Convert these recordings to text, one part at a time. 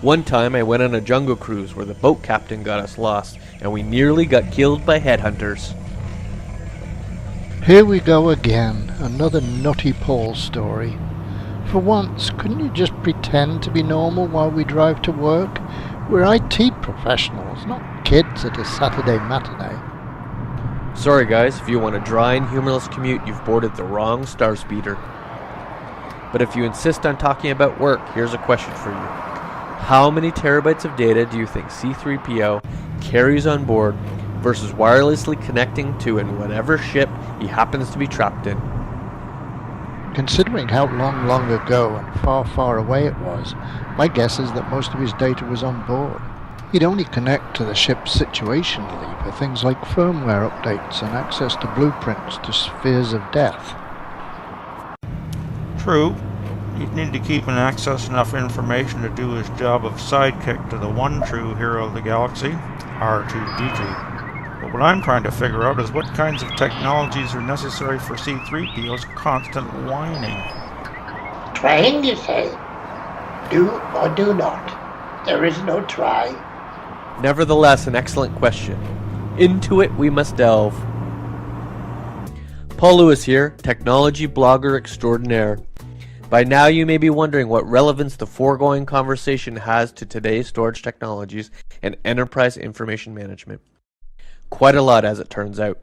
One time I went on a jungle cruise where the boat captain got us lost, and we nearly got killed by headhunters. Here we go again, another nutty Paul story. For once, couldn't you just pretend to be normal while we drive to work? We're IT professionals, not kids at a Saturday matinee. Sorry guys, if you want a dry and humorless commute, you've boarded the wrong star speeder. But if you insist on talking about work, here's a question for you. How many terabytes of data do you think C-3PO carries on board versus wirelessly connecting to in whatever ship he happens to be trapped in? Considering how long ago and far away it was, my guess is that most of his data was on board. He'd only connect to the ship's situationally for things like firmware updates and access to blueprints to spheres of death. True. You'd need to keep and access enough information to do his job of sidekick to the one true hero of the galaxy, R2-D2. But what I'm trying to figure out is what kinds of technologies are necessary for C-3PO's constant whining. Trying, you say? Do or do not. There is no try. Nevertheless, an excellent question. Into it we must delve. Paul Lewis here, technology blogger extraordinaire. By now you may be wondering what relevance the foregoing conversation has to today's storage technologies and enterprise information management. Quite a lot, as it turns out.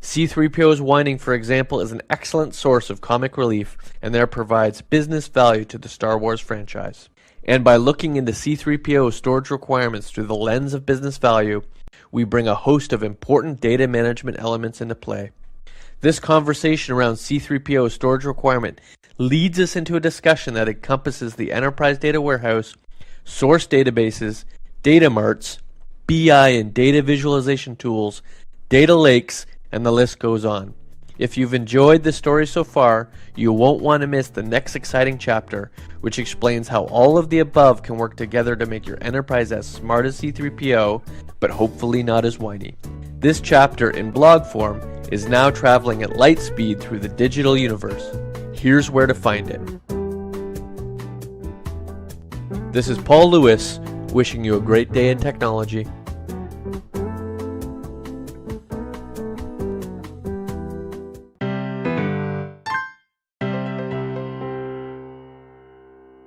C-3PO's whining, for example, is an excellent source of comic relief and there provides business value to the Star Wars franchise. And by looking into C-3PO's storage requirements through the lens of business value, we bring a host of important data management elements into play. This conversation around C-3PO's storage requirement leads us into a discussion that encompasses the enterprise data warehouse, source databases, data marts, BI and data visualization tools, data lakes, and the list goes on. If you've enjoyed this story so far, you won't want to miss the next exciting chapter, which explains how all of the above can work together to make your enterprise as smart as C-3PO, but hopefully not as whiny. This chapter, in blog form, is now traveling at light speed through the digital universe. Here's where to find it. This is Paul Lewis, wishing you a great day in technology.